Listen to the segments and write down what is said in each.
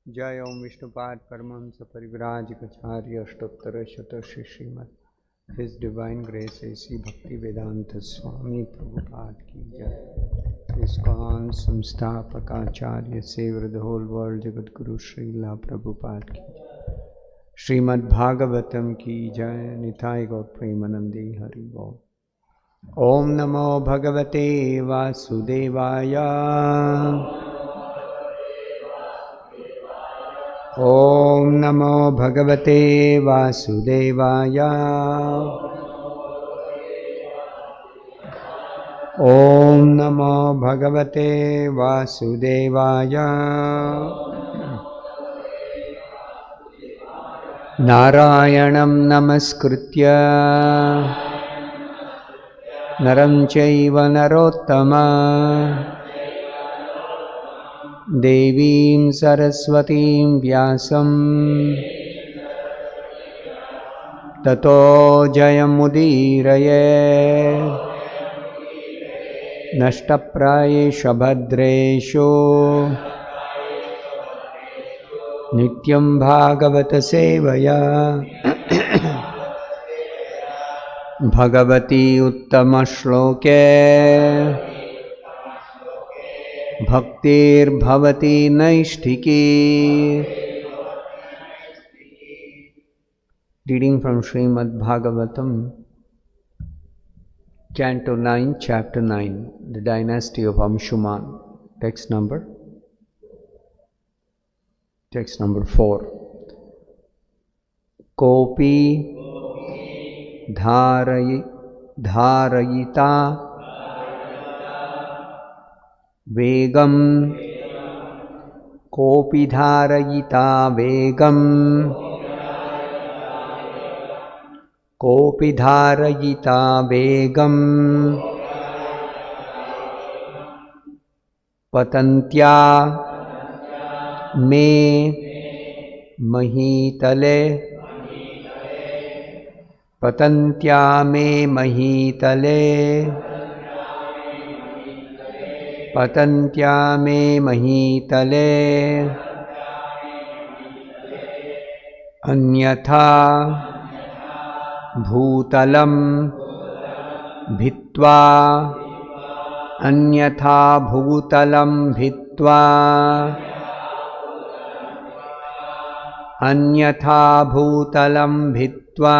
जय ओम विष्णुपाद परमहंस परिव्राजकाचार्य अष्टोत्तर शत Shri Shrimad his divine grace Shri Bhakti Vedanta Swami Prabhupada की जय। इस्कॉन संस्थापकाचार्य saviour the whole world Jagat Guru Srila Prabhupada की जय। श्रीमद् भागवतम की जय। निताय गौर प्रेमानंदे हरि बोल। ओम नमो भगवते वासुदेवाय। ओम नमो भगवते वासुदेवाय। ओम नमो भगवते वासुदेवाय। नारायणं नमस्कृत्य नरं चैव नरोत्तमं देवीं सरस्वतीं व्यासं ततो जयमुदीरये। नष्टप्रायेषु भद्रेषु नित्यं भागवत सेवया भगवती उत्तम श्लोके भक्तिर्भवति नैष्ठिकी। Reading from Srimad Bhagavatam, Canto 9, Chapter 9, The Dynasty of Amshuman. Text number 4. Kopi dharayita Vegam, kopi dharayita Vegam, kopi dharayita Vegam, patantya me mahitale, patantya me mahitale, patantya me mahitale, अन्यथा भूतलं भित्वा, अन्यथा भूतलं भित्वा, अन्यथा भूतलं भित्वा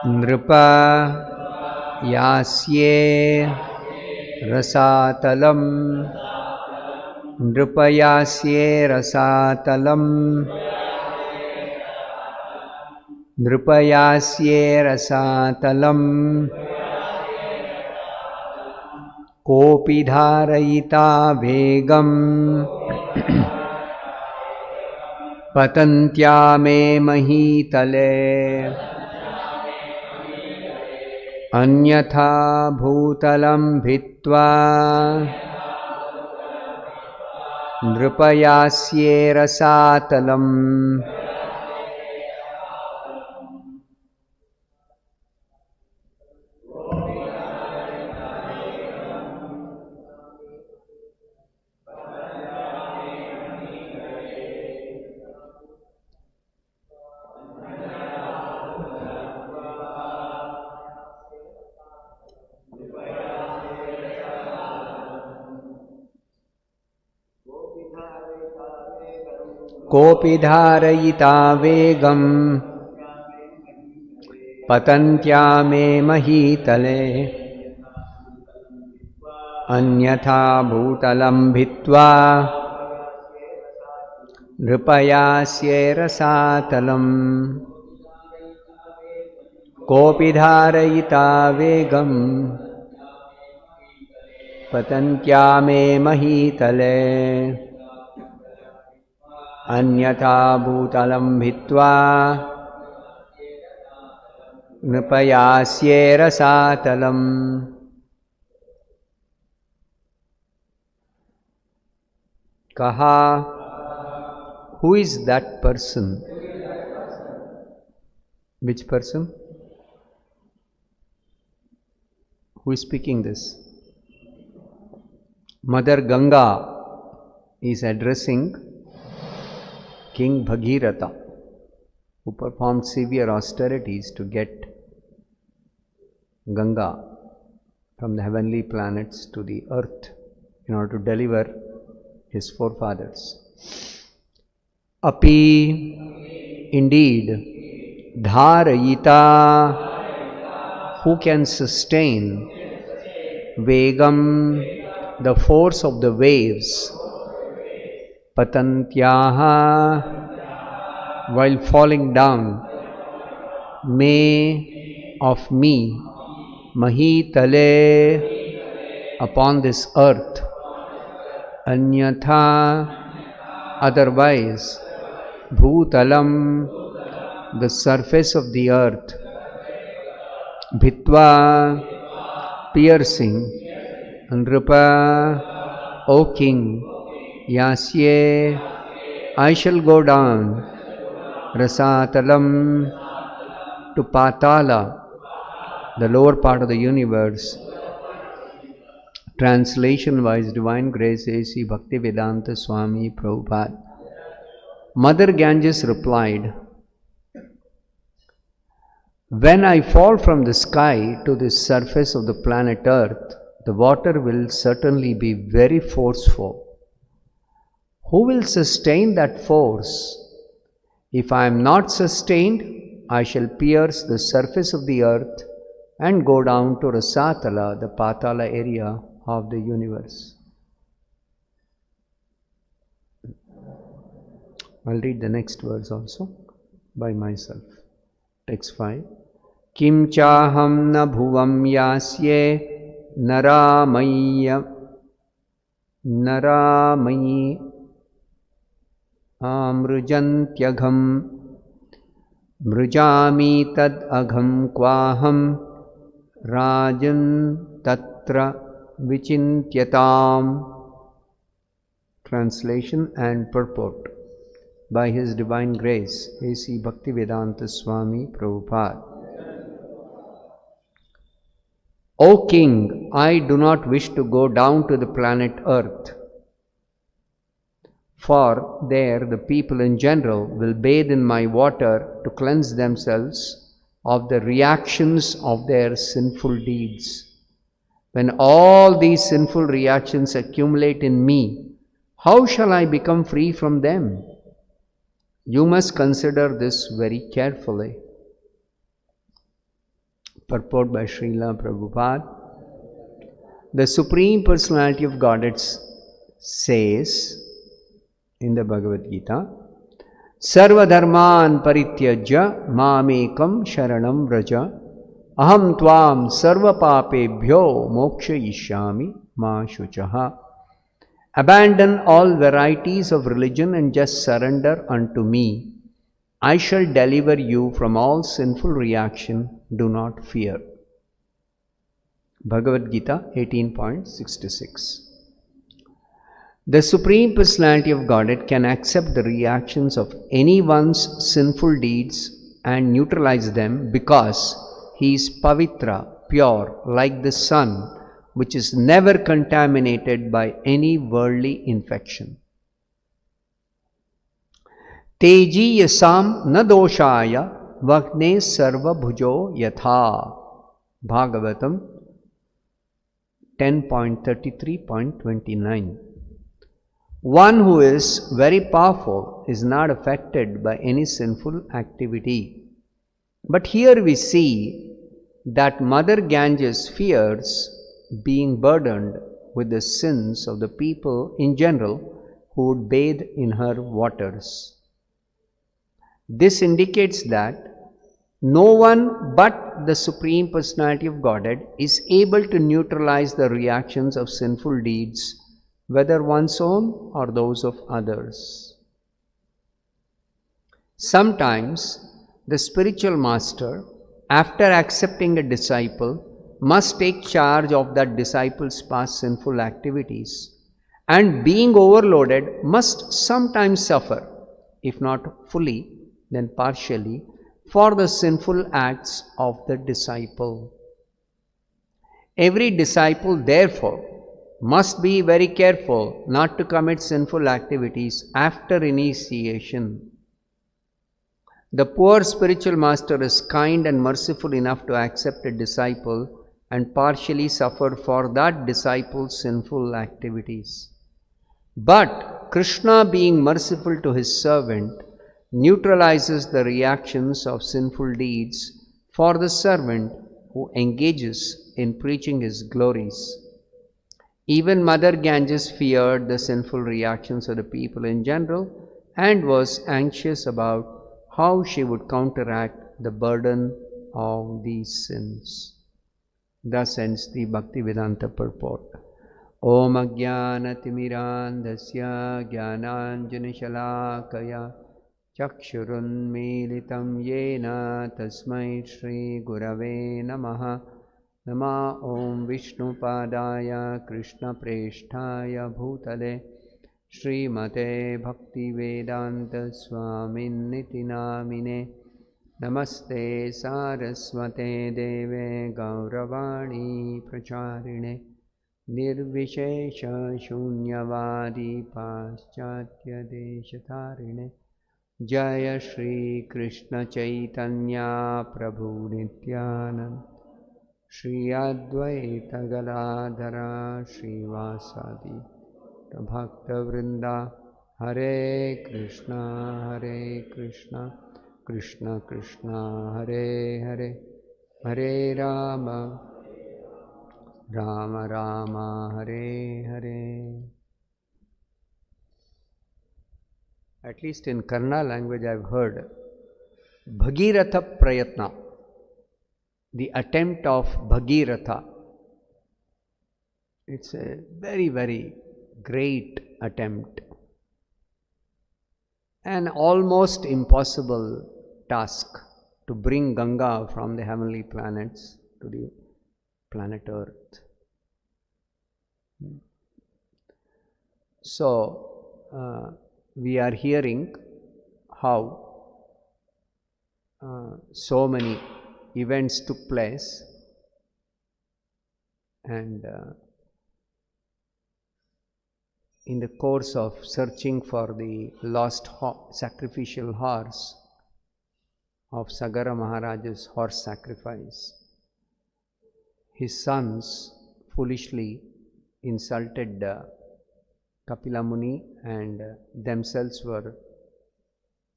नृप यास्ये रसातलं, नृपयास्ये रसातलं, नृपयास्ये रसातलं, कोपि धारयिता वेगं पतन्त्या मे महीतले, अन्यथा भूतलं भित्वा नृपयास्ये रसातलम्। कोपि धारयिता वेगं पतन्त्या मे महीतले, अन्यथा भूतलं भित्वा नृपयास्ये रसातलम्। कोपि धारयिता वेगं पतन्त्या मे महीतले, अन्यथा भूतलं भित्वा नृपयास्ये रसातलम्। कहा, who is that person? Which person? Who is speaking this? Mother Ganga is addressing King Bhagiratha, who performed severe austerities to get Ganga from the heavenly planets to the earth in order to deliver his forefathers. Api, indeed, Dharayita, who can sustain Vegam, the force of the waves, Patantyaha, while falling down, Me, of me, Mahitale, upon this earth, Anyatha, otherwise, Bhutalam, the surface of the earth, Bhitva, piercing, Nripa, O king, Yasye, I shall go down, Rasatalam, to Patala, the lower part of the universe. Translation by His Divine Grace A.C. Bhaktivedanta Swami Prabhupada. Mother Ganges replied, when I fall from the sky to the surface of the planet Earth, the water will certainly be very forceful. Who will sustain that force? If I am not sustained, I shall pierce the surface of the earth and go down to Rasatala, the Patala area of the universe. I'll read the next verse also by myself. Text 5. Kim chaham na bhuvam yasye naramayi amrujantyagam mrujami tad agham kvaham rajan tatra vichintyatam. Translation and purport by His Divine Grace A.C. Bhaktivedanta Swami Prabhupada. O King, I do not wish to go down to the planet Earth, for there the people in general will bathe in my water to cleanse themselves of the reactions of their sinful deeds. When all these sinful reactions accumulate in me, how shall I become free from them? You must consider this very carefully. Purport by Srila Prabhupada. The Supreme Personality of Godhead says in the Bhagavad Gita, Sarva dharman parityajya mamekam sharanam vraja aham tvam sarva papebhyo mokshayishyami ma shuchaha. Abandon all varieties of religion and just surrender unto me. I shall deliver you from all sinful reaction. Do not fear. Bhagavad Gita 18.66. The Supreme Personality of Godhead can accept the reactions of anyone's sinful deeds and neutralize them because He is Pavitra, pure, like the sun, which is never contaminated by any worldly infection. Teji yasam na doshaya vagne sarva bhujo yatha. Bhagavatam 10.33.29. One who is very powerful is not affected by any sinful activity. But here we see that Mother Ganges fears being burdened with the sins of the people in general who would bathe in her waters. This indicates that no one but the Supreme Personality of Godhead is able to neutralize the reactions of sinful deeds, whether one's own or those of others. Sometimes the spiritual master, after accepting a disciple, must take charge of that disciple's past sinful activities, and being overloaded must sometimes suffer, if not fully, then partially, for the sinful acts of the disciple. Every disciple, therefore, must be very careful not to commit sinful activities after initiation. The poor spiritual master is kind and merciful enough to accept a disciple and partially suffer for that disciple's sinful activities. But Krishna, being merciful to his servant, neutralizes the reactions of sinful deeds for the servant who engages in preaching his glories. Even Mother Ganges feared the sinful reactions of the people in general and was anxious about how she would counteract the burden of these sins. Thus ends the Bhaktivedanta purport. Om Ajnanatimmirandasya Jnananjanashalakaya Chakshurunmilitam Yena Tasmai Shri Gurave Namaha. Nama Om Vishnupadaya Krishna Presthaya Bhutale Srimate Bhaktivedanta Swaminiti Namine. Namaste Saraswate Deve Gauravani Pracharine Nirvishesha Shunyavadi Paschatya Deshatarine. Jaya Shri Krishna Chaitanya Prabhu Nityanand Shri Advaita Galadhara Shri Vasadi Bhakta Vrinda. Hare Krishna Krishna Krishna Hare Hare, Hare Rama Rama Rama Hare Hare. At least in Kannada language I have heard Bhagiratha Prayatna, the attempt of Bhagiratha. It's a very, very great attempt, an almost impossible task to bring Ganga from the heavenly planets to the planet Earth. So, we are hearing how so many events took place, and in the course of searching for the lost sacrificial horse of Sagara Maharaja's horse sacrifice, his sons foolishly insulted Kapila Muni and themselves were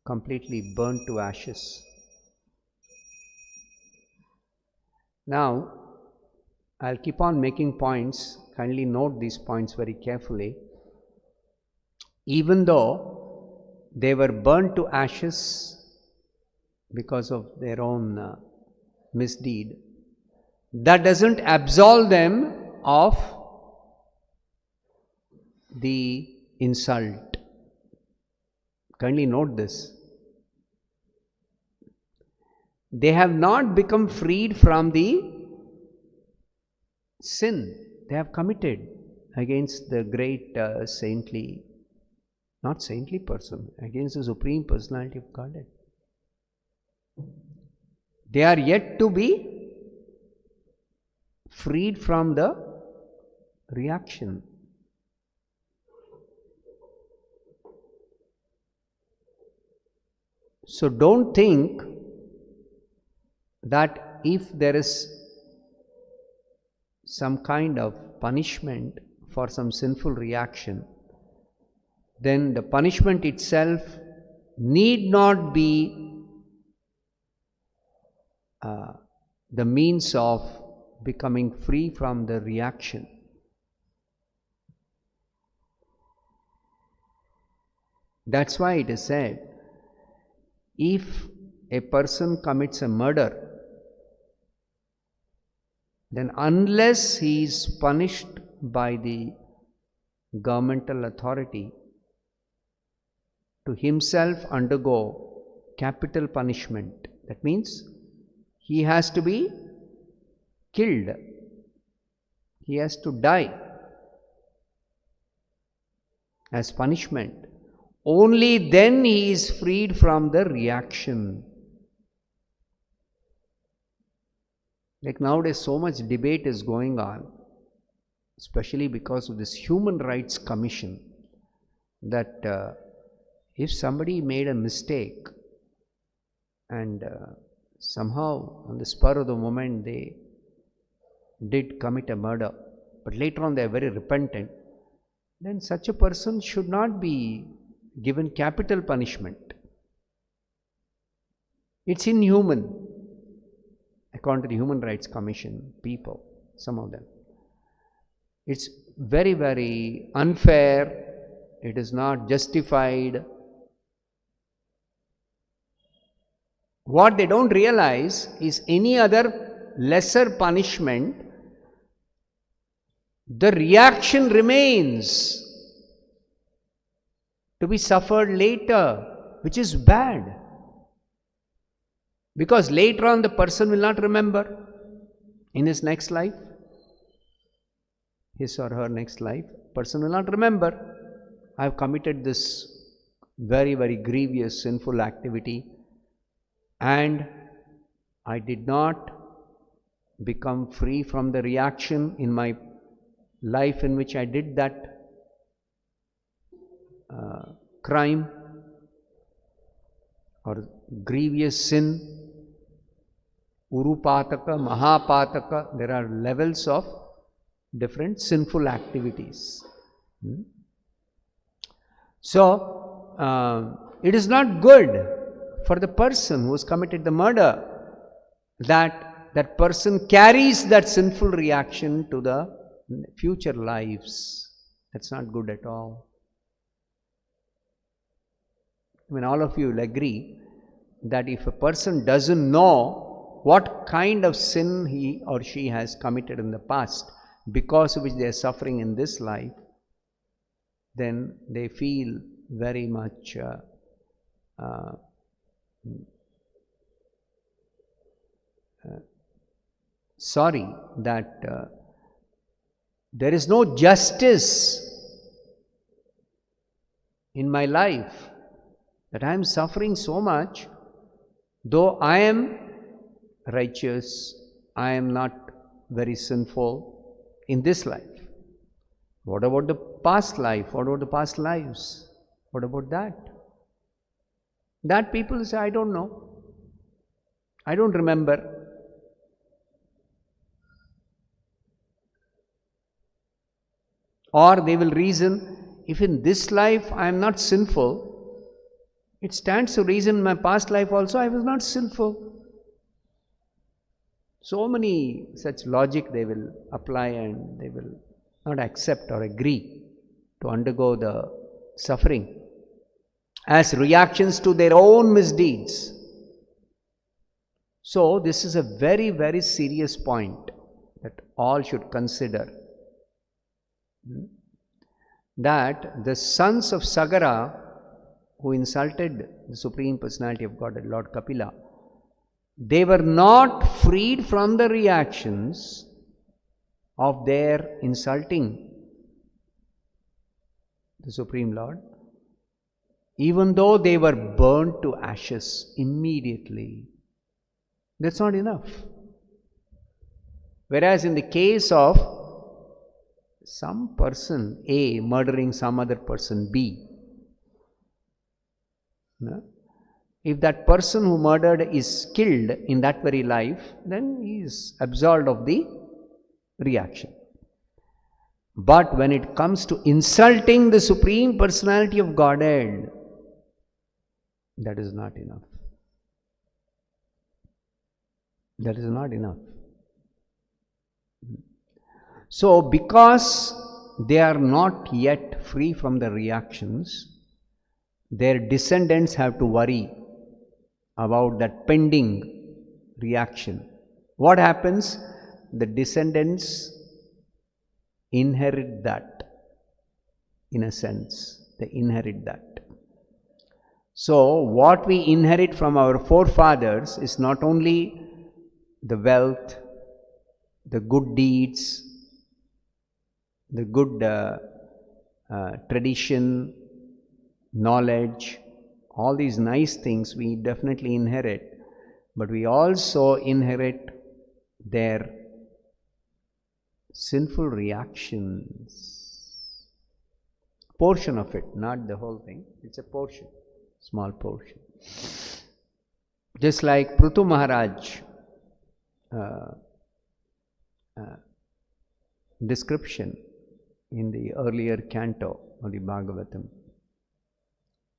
completely burnt to ashes. Now, I'll keep on making points. Kindly note these points very carefully. Even though they were burnt to ashes because of their own misdeed, that doesn't absolve them of the insult. Kindly note this. They have not become freed from the sin they have committed against the great saintly, not saintly person, against the Supreme Personality of Godhead. They are yet to be freed from the reaction. So don't think that if there is some kind of punishment for some sinful reaction, then the punishment itself need not be the means of becoming free from the reaction. That's why it is said, if a person commits a murder, then unless he is punished by the governmental authority, to himself undergo capital punishment. That means he has to be killed. He has to die as punishment. Only then he is freed from the reaction. Like nowadays so much debate is going on. especially because of this Human Rights Commission, that if somebody made a mistake and somehow on the spur of the moment they did commit a murder, but later on they are very repentant, then such a person should not be given capital punishment. It's inhuman, according to the Human Rights Commission people, some of them. It's very, very unfair. It is not justified. What they don't realize is any other lesser punishment, the reaction remains to be suffered later, which is bad. Because later on the person will not remember in his next life, his or her next life, person will not remember, I have committed this very, very grievous sinful activity and I did not become free from the reaction in my life in which I did that crime or grievous sin. Urupataka, Mahapataka, there are levels of different sinful activities. So, it is not good for the person who has committed the murder that person carries that sinful reaction to the future lives. That's not good at all. I mean, all of you will agree that if a person doesn't know what kind of sin he or she has committed in the past, because of which they are suffering in this life, then they feel very much sorry that there is no justice in my life, that I am suffering so much, though I am righteous, I am not very sinful in this life. What about the past life? What about the past lives? What about that? That people say, I don't know. I don't remember. Or they will reason, if in this life I am not sinful, it stands to reason in my past life also I was not sinful. So many such logic they will apply and they will not accept or agree to undergo the suffering as reactions to their own misdeeds. So this is a very, very serious point that all should consider. That the sons of Sagara, who insulted the Supreme Personality of Godhead, Lord Kapila, they were not freed from the reactions of their insulting the Supreme Lord, even though they were burnt to ashes immediately. That's not enough. Whereas in the case of some person A murdering some other person B, if that person who murdered is killed in that very life, then he is absolved of the reaction. But when it comes to insulting the Supreme Personality of Godhead, that is not enough. That is not enough. So, because they are not yet free from the reactions, their descendants have to worry about that pending reaction. What happens? The descendants inherit that, in a sense. They inherit that. So, what we inherit from our forefathers is not only the wealth, the good deeds, the good tradition, knowledge, all these nice things we definitely inherit, but we also inherit their sinful reactions. Portion of it, not the whole thing. It's a portion, small portion. Just like Prithu Maharaj description in the earlier canto of the Bhagavatam,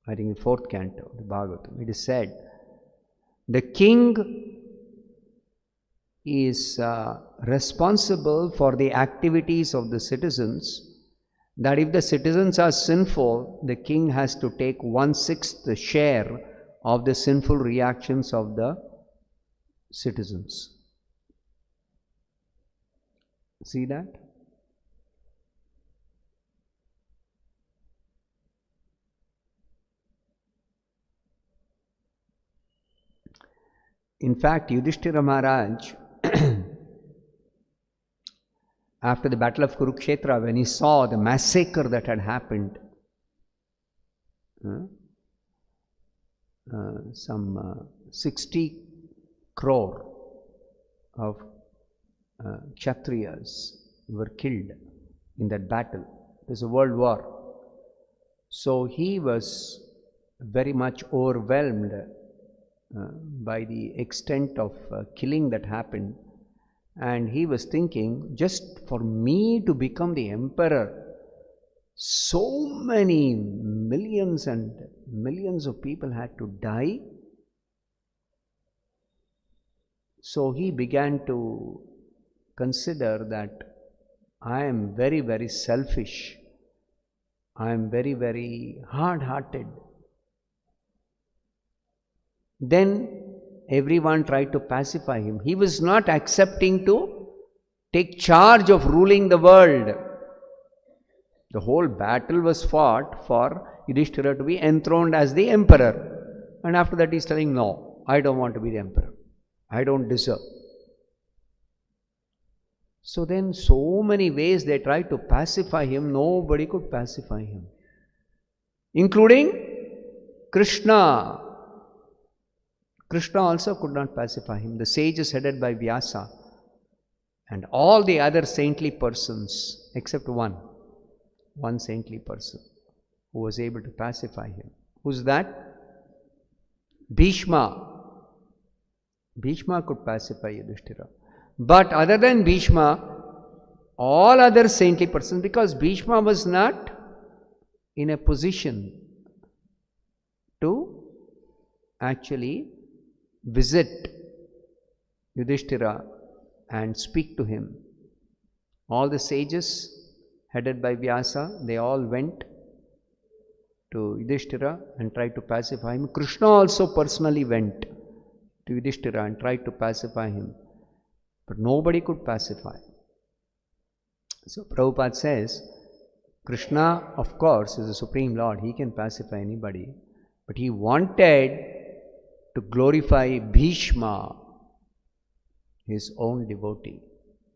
I think the 4th canto of the Bhagavatam, it is said, the king is responsible for the activities of the citizens, that if the citizens are sinful, the king has to take 1/6 share of the sinful reactions of the citizens. See that? In fact, Yudhishthira Maharaj, after the battle of Kurukshetra, when he saw the massacre that had happened, some 60 crore of Kshatriyas were killed in that battle. It was a world war. So he was very much overwhelmed by the extent of killing that happened, and he was thinking, just for me to become the emperor, so many millions and millions of people had to die. So he began to consider that I am very, very selfish, I am very, very hard-hearted. Then everyone tried to pacify him. He was not accepting to take charge of ruling the world. The whole battle was fought for Yudhishthira to be enthroned as the emperor. And after that he is telling, no, I don't want to be the emperor. I don't deserve. So then so many ways they tried to pacify him, nobody could pacify him. Including Krishna. Krishna also could not pacify him. The sages headed by Vyasa and all the other saintly persons except one saintly person who was able to pacify him. Who's that? Bhishma. Bhishma could pacify Yudhishthira. But other than Bhishma, all other saintly persons, because Bhishma was not in a position to actually visit Yudhishthira and speak to him. All the sages headed by Vyasa, they all went to Yudhishthira and tried to pacify him. Krishna also personally went to Yudhishthira and tried to pacify him, but nobody could pacify. So Prabhupada says, Krishna of course is the Supreme Lord, he can pacify anybody, but he wanted to glorify Bhishma, his own devotee,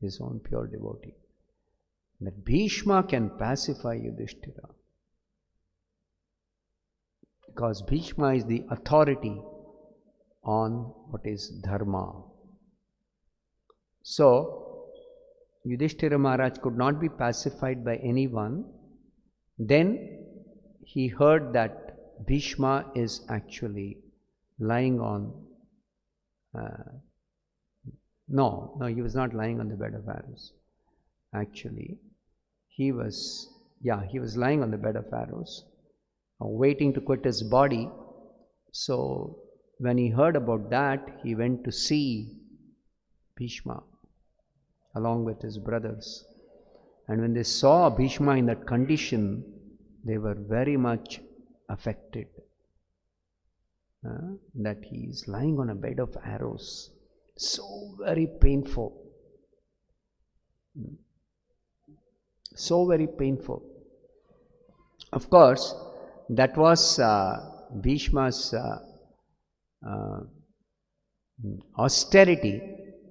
his own pure devotee. That Bhishma can pacify Yudhishthira. Because Bhishma is the authority on what is dharma. So, Yudhishthira Maharaj could not be pacified by anyone. Then he heard that Bhishma is actually lying on, no, he was not lying on the bed of arrows. Actually, he was lying on the bed of arrows, waiting to quit his body. So, when he heard about that, he went to see Bhishma along with his brothers. And when they saw Bhishma in that condition, they were very much affected. That he is lying on a bed of arrows. So very painful. So very painful. Of course, that was Bhishma's austerity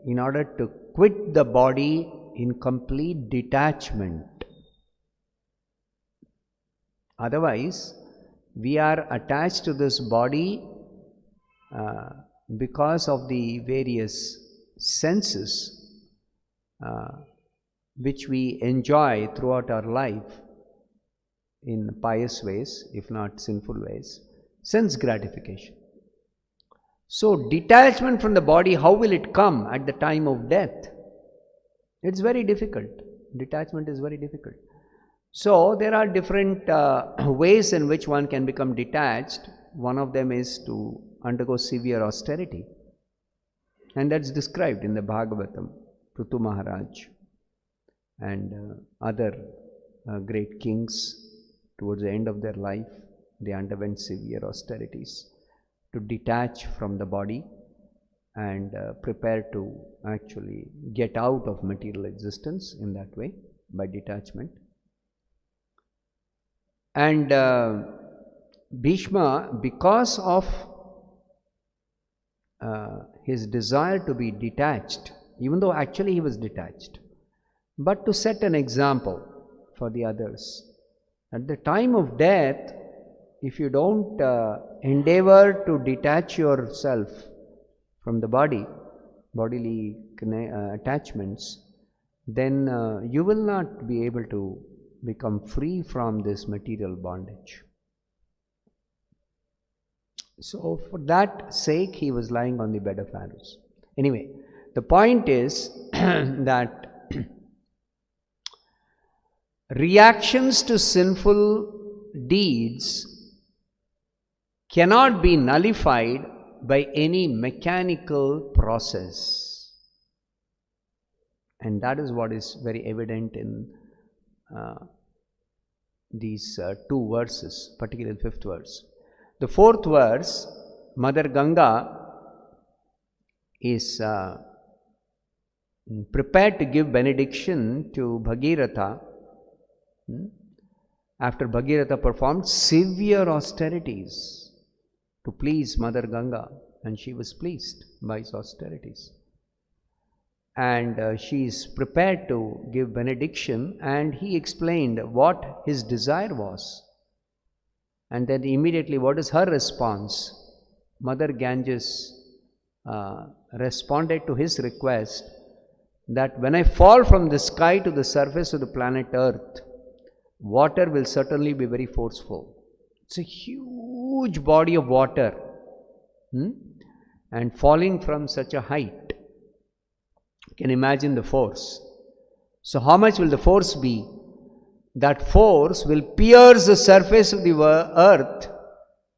in order to quit the body in complete detachment. Otherwise, we are attached to this body because of the various senses which we enjoy throughout our life in pious ways, if not sinful ways, sense gratification. So detachment from the body, how will it come at the time of death? It's very difficult. Detachment is very difficult. So there are different ways in which one can become detached. One of them is to undergo severe austerity, and that's described in the Bhagavatam. Prithu Maharaj and other great kings, towards the end of their life, they underwent severe austerities to detach from the body and prepare to actually get out of material existence in that way, by detachment. And Bhishma, because of his desire to be detached, even though actually he was detached, but to set an example for the others. At the time of death, if you don't endeavor to detach yourself from the body, bodily attachments, then you will not be able to become free from this material bondage. So for that sake, he was lying on the bed of arrows. Anyway, the point is that reactions to sinful deeds cannot be nullified by any mechanical process. And that is what is very evident in these two verses, particularly the fifth verse. The fourth verse, Mother Ganga is prepared to give benediction to Bhagirath after Bhagirath performed severe austerities to please Mother Ganga, and she was pleased by his austerities. And she is prepared to give benediction, and he explained what his desire was. And then immediately, what is her response? Mother Ganges responded to his request that when I fall from the sky to the surface of the planet Earth, water will certainly be very forceful. It's a huge body of water, and falling from such a height, you can imagine the force. So how much will the force be? That force will pierce the surface of the earth,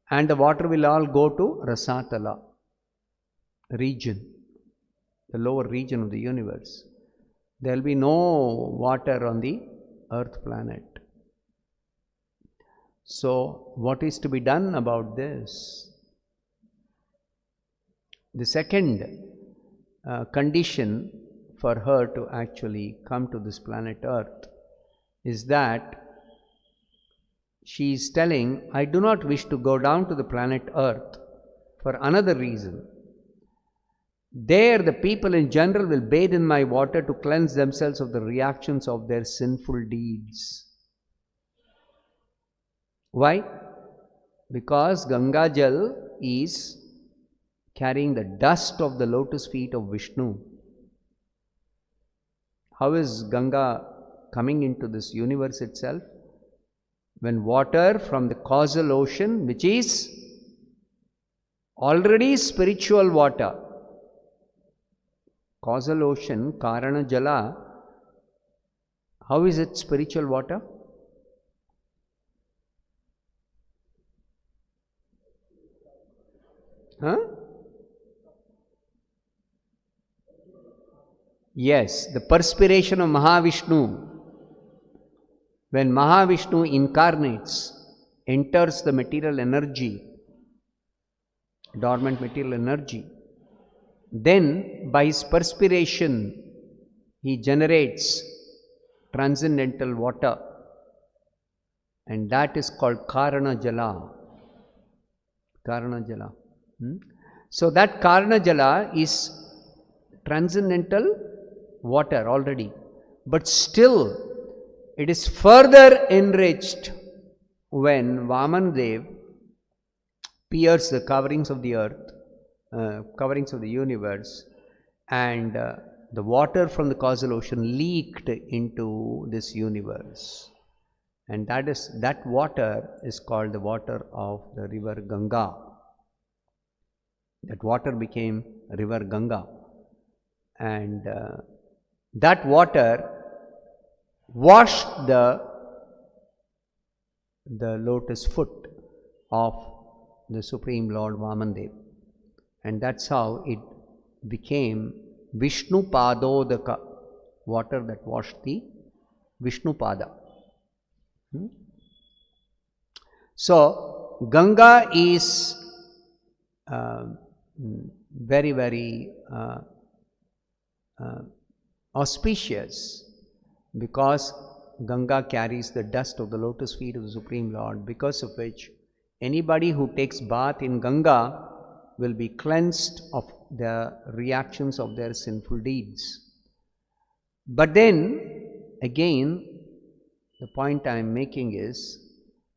and the water will all go to Rasatala region, the lower region of the universe. There will be no water on the earth planet. So what is to be done about this? The second condition for her to actually come to this planet Earth is that she is telling, I do not wish to go down to the planet Earth for another reason. There the people in general will bathe in my water to cleanse themselves of the reactions of their sinful deeds. Why? Because Ganga Jal is carrying the dust of the lotus feet of Vishnu. How is Ganga coming into this universe itself? When water from the causal ocean, which is already spiritual water, causal ocean, Karana Jala, how is it spiritual water? Yes, the perspiration of Mahavishnu. When Mahavishnu incarnates, enters the material energy, dormant material energy, then by his perspiration he generates transcendental water, and that is called Karana Jala. Karana Jala. So that Karana Jala is transcendental water already, but still it is further enriched when Vamandev pierces the coverings of the earth, coverings of the universe, and the water from the causal ocean leaked into this universe. And that water is called the water of the river Ganga. That water became river Ganga. And that water washed the lotus foot of the Supreme Lord Vamandev. And that's how it became Vishnu Padodaka, water that washed the Vishnu Pada. So, Ganga is very, very auspicious, because Ganga carries the dust of the lotus feet of the Supreme Lord, because of which anybody who takes bath in Ganga will be cleansed of the reactions of their sinful deeds. But then again, the point I am making is,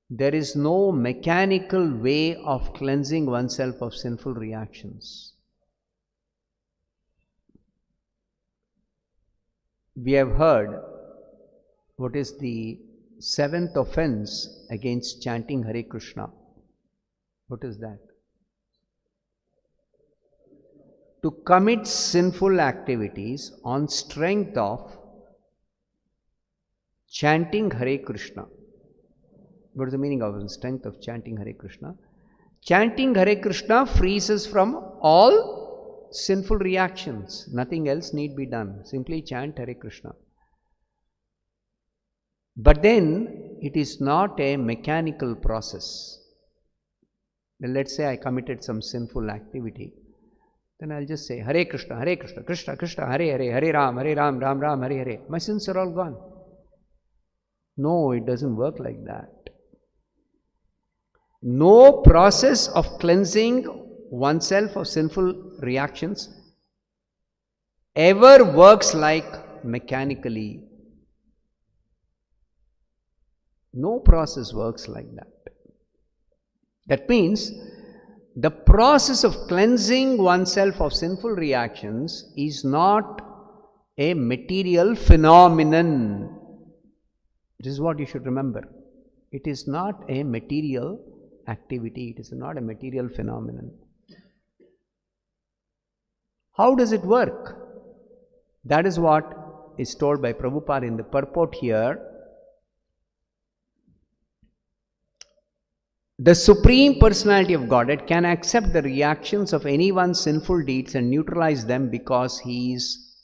there is no mechanical way of cleansing oneself of sinful reactions. We have heard what is the seventh offense against chanting Hare Krishna. What is that? To commit sinful activities on strength of chanting Hare Krishna. What is the meaning of the strength of chanting Hare Krishna? Chanting Hare Krishna frees us from all sinful reactions. Nothing else need be done. Simply chant Hare Krishna. But then it is not a mechanical process. Let's say I committed some sinful activity. Then I'll just say Hare Krishna, Hare Krishna, Krishna Krishna, Hare Hare, Hare Ram, Ram Ram, Hare Hare. My sins are all gone. No, it doesn't work like that. No process of cleansing oneself of sinful reactions ever works like mechanically. No process works like that. That means the process of cleansing oneself of sinful reactions is not a material phenomenon. This is what you should remember. It is not a material activity. It is not a material phenomenon. How does it work? That is what is told by Prabhupada in the purport here. The Supreme Personality of Godhead can accept the reactions of anyone's sinful deeds and neutralize them because he is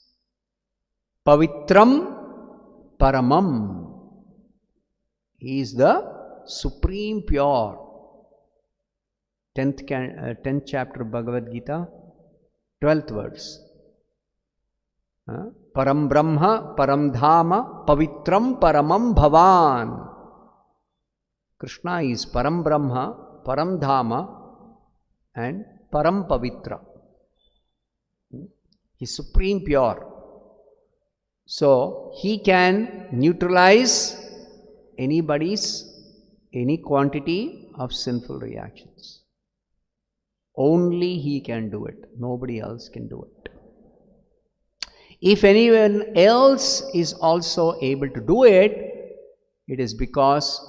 Pavitram Paramam. He is the Supreme Pure. 10th chapter of Bhagavad Gita, 12th verse. Param Brahma, Param Dhama, Pavitram Paramam Bhavan. Krishna is Param Brahma, Param Dhama and Param Pavitra. He is Supreme Pure. So, he can neutralize any quantity of sinful reactions. Only he can do it. Nobody else can do it. If anyone else is also able to do it, it is because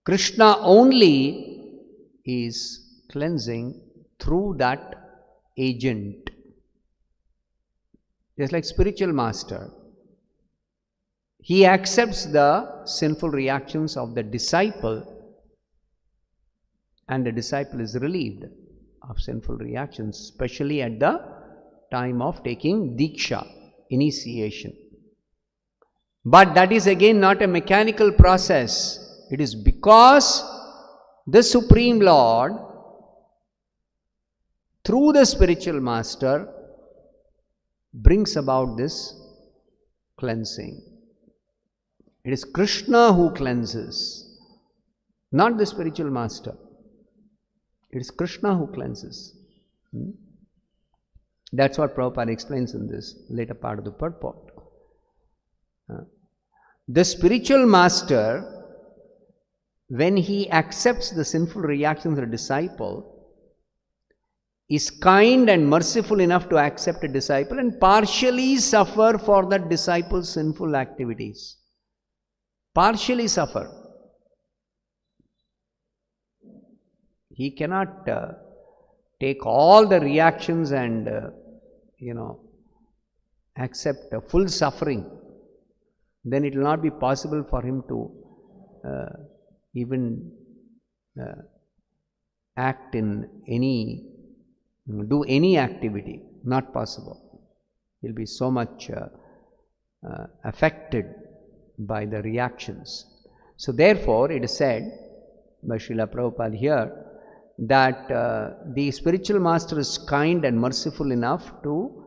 Krishna only is cleansing through that agent. Just like spiritual master, he accepts the sinful reactions of the disciple, and the disciple is relieved of sinful reactions, especially at the time of taking Diksha, initiation. But that is again not a mechanical process. It is because the Supreme Lord, through the spiritual master, brings about this cleansing. It is Krishna who cleanses, not the spiritual master. It is Krishna who cleanses. That's what Prabhupada explains in this later part of the purport. The spiritual master, when he accepts the sinful reactions of the disciple, is kind and merciful enough to accept a disciple and partially suffer for that disciple's sinful activities. Partially suffer. He cannot take all the reactions and, accept a full suffering. Then it will not be possible for him to even act in any, do any activity. Not possible. He will be so much affected by the reactions. So therefore it is said by Srila Prabhupada here that the spiritual master is kind and merciful enough to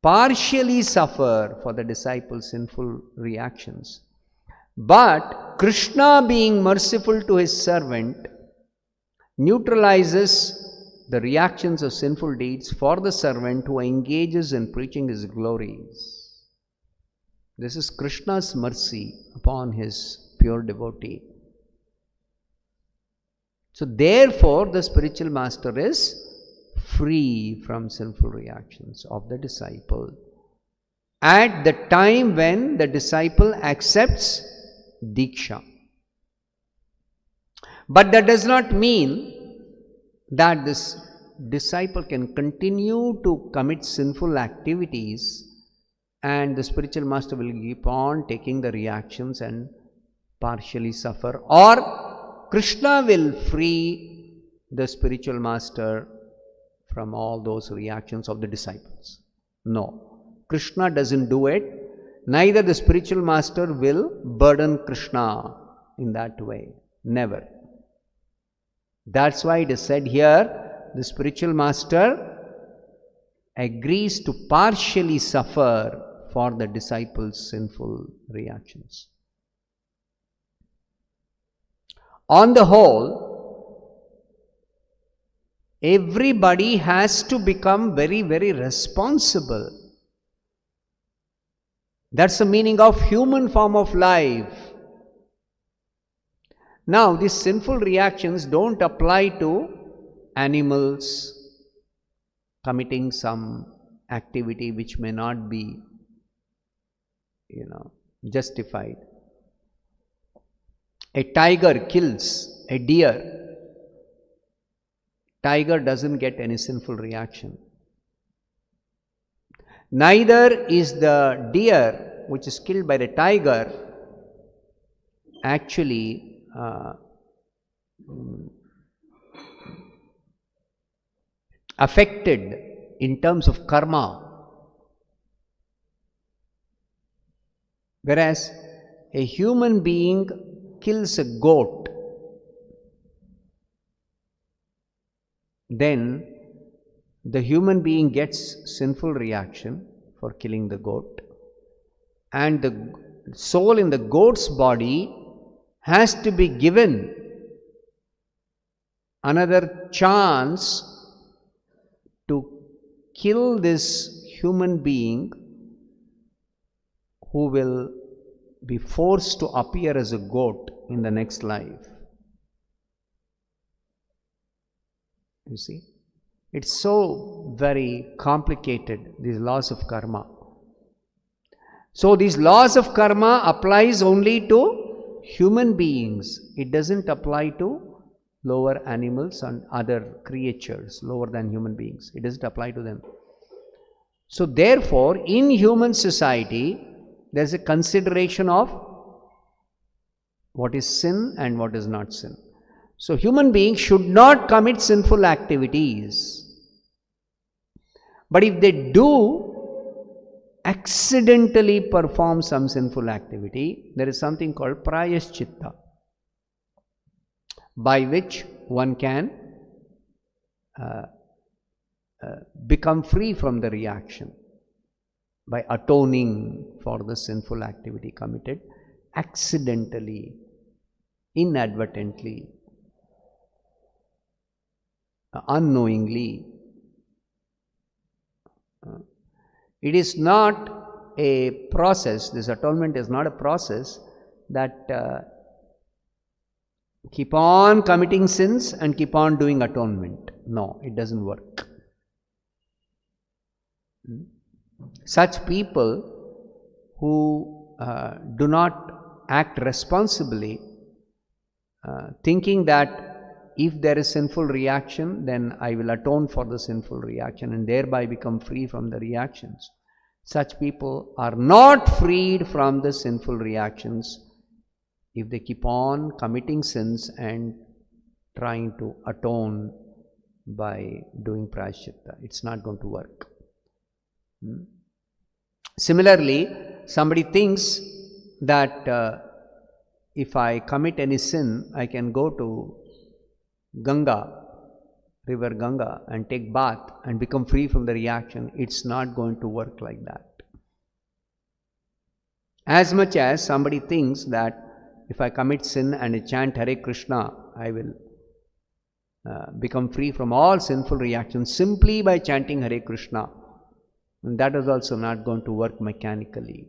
partially suffer for the disciple's sinful reactions. But Krishna, being merciful to his servant, neutralizes the reactions of sinful deeds for the servant who engages in preaching his glories. This is Krishna's mercy upon his pure devotee. So therefore the spiritual master is free from sinful reactions of the disciple at the time when the disciple accepts Diksha. But that does not mean that this disciple can continue to commit sinful activities and the spiritual master will keep on taking the reactions and partially suffer, or Krishna will free the spiritual master from all those reactions of the disciples. No, Krishna doesn't do it. Neither the spiritual master will burden Krishna in that way. Never. That's why it is said here, the spiritual master agrees to partially suffer for the disciples' sinful reactions. On the whole, everybody has to become very, very responsible. That's the meaning of human form of life. Now, these sinful reactions don't apply to animals committing some activity which may not be, justified. A tiger kills a deer. Tiger doesn't get any sinful reaction. Neither is the deer which is killed by the tiger actually affected in terms of karma. Whereas a human being kills a goat, then the human being gets sinful reaction for killing the goat, and the soul in the goat's body has to be given another chance to kill this human being who will be forced to appear as a goat in the next life. You see, it's so very complicated, these laws of karma. So these laws of karma applies only to human beings. It doesn't apply to lower animals and other creatures lower than human beings. It doesn't apply to them. So therefore, in human society, there is a consideration of what is sin and what is not sin. So human beings should not commit sinful activities. But if they do accidentally perform some sinful activity, there is something called prayaschitta, by which one can become free from the reaction by atoning for the sinful activity committed accidentally, inadvertently, unknowingly. It is not a process, this atonement is not a process that keep on committing sins and keep on doing atonement. No, it doesn't work. Such people who do not act responsibly, thinking that if there is sinful reaction, then I will atone for the sinful reaction and thereby become free from the reactions. Such people are not freed from the sinful reactions if they keep on committing sins and trying to atone by doing prayaschitta. It's not going to work. Similarly, somebody thinks that if I commit any sin, I can go to Ganga, river Ganga, and take bath and become free from the reaction. It's not going to work like that. As much as somebody thinks that if I commit sin and I chant Hare Krishna, I will become free from all sinful reactions simply by chanting Hare Krishna. And that is also not going to work mechanically.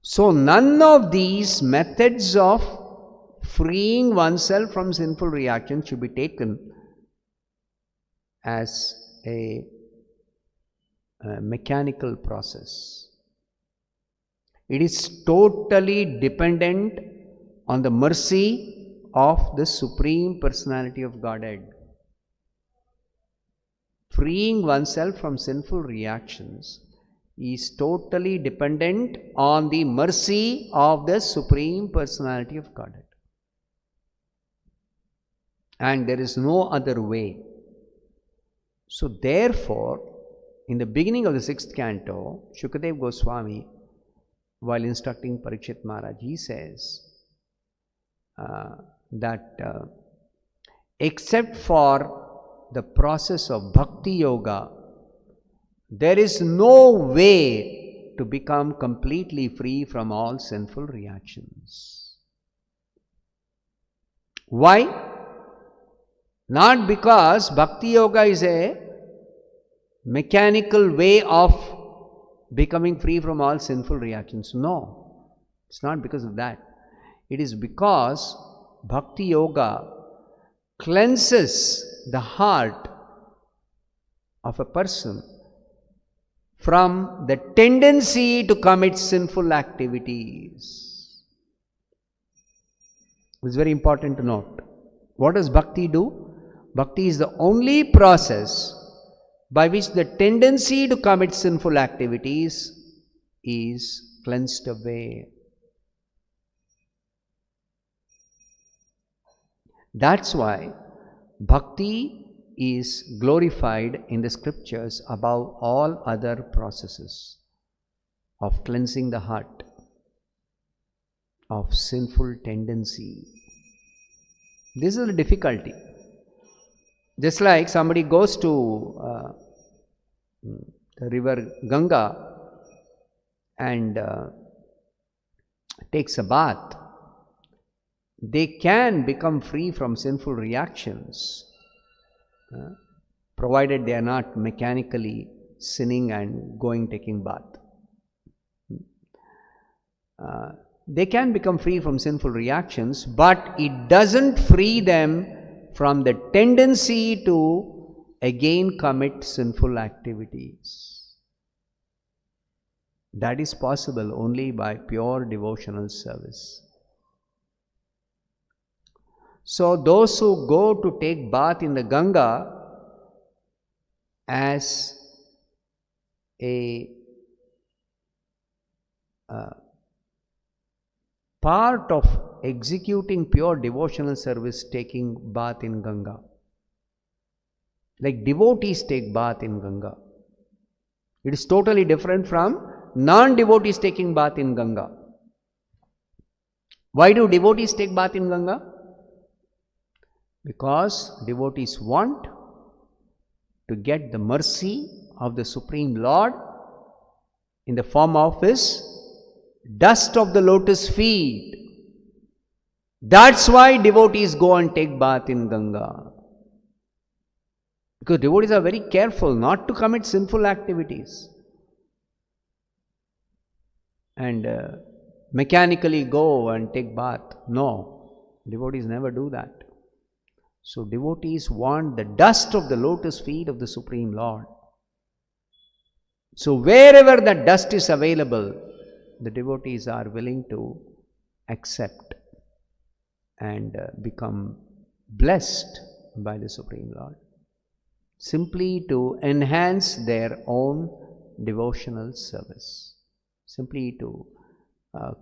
So none of these methods of freeing oneself from sinful reactions should be taken as a mechanical process. It is totally dependent on the mercy of the Supreme Personality of Godhead. Freeing oneself from sinful reactions is totally dependent on the mercy of the Supreme Personality of Godhead. And there is no other way. So therefore, in the beginning of the 6th canto, Shukadeva Goswami, while instructing Parikshit Maharaj, he says that except for the process of Bhakti Yoga, there is no way to become completely free from all sinful reactions. Why? Not because Bhakti Yoga is a mechanical way of becoming free from all sinful reactions. No, it's not because of that. It is because Bhakti Yoga cleanses the heart of a person from the tendency to commit sinful activities. It's very important to note. What does Bhakti do? Bhakti is the only process by which the tendency to commit sinful activities is cleansed away. That's why Bhakti is glorified in the scriptures above all other processes of cleansing the heart of sinful tendency. This is the difficulty. Just like somebody goes to the river Ganga and takes a bath, they can become free from sinful reactions, provided they are not mechanically sinning and taking bath. They can become free from sinful reactions, but it doesn't free them from the tendency to again commit sinful activities. That is possible only by pure devotional service. So those who go to take bath in the Ganga as a part of executing pure devotional service, taking bath in Ganga, like devotees take bath in Ganga, it is totally different from non-devotees taking bath in Ganga. Why do devotees take bath in Ganga? Because devotees want to get the mercy of the Supreme Lord in the form of His dust of the lotus feet. That's why devotees go and take bath in Ganga. Because devotees are very careful not to commit sinful activities and mechanically go and take bath. No, devotees never do that. So devotees want the dust of the lotus feet of the Supreme Lord. So wherever the dust is available, the devotees are willing to accept and become blessed by the Supreme Lord, simply to enhance their own devotional service, simply to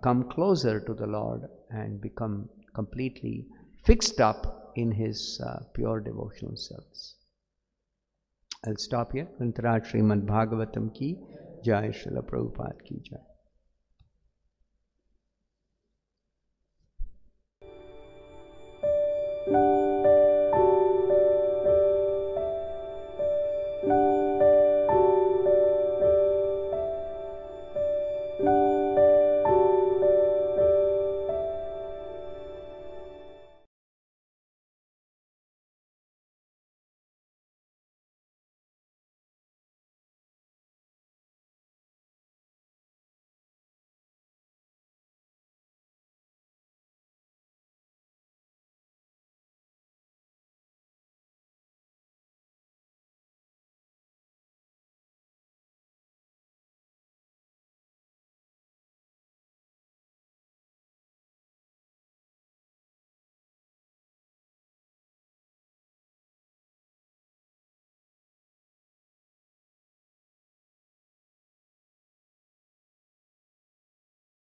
come closer to the Lord and become completely fixed up in His pure devotional service. I'll stop here. Antarat Śrimad-Bhāgavatam ki Jai, Srila Prabhupada ki Jai.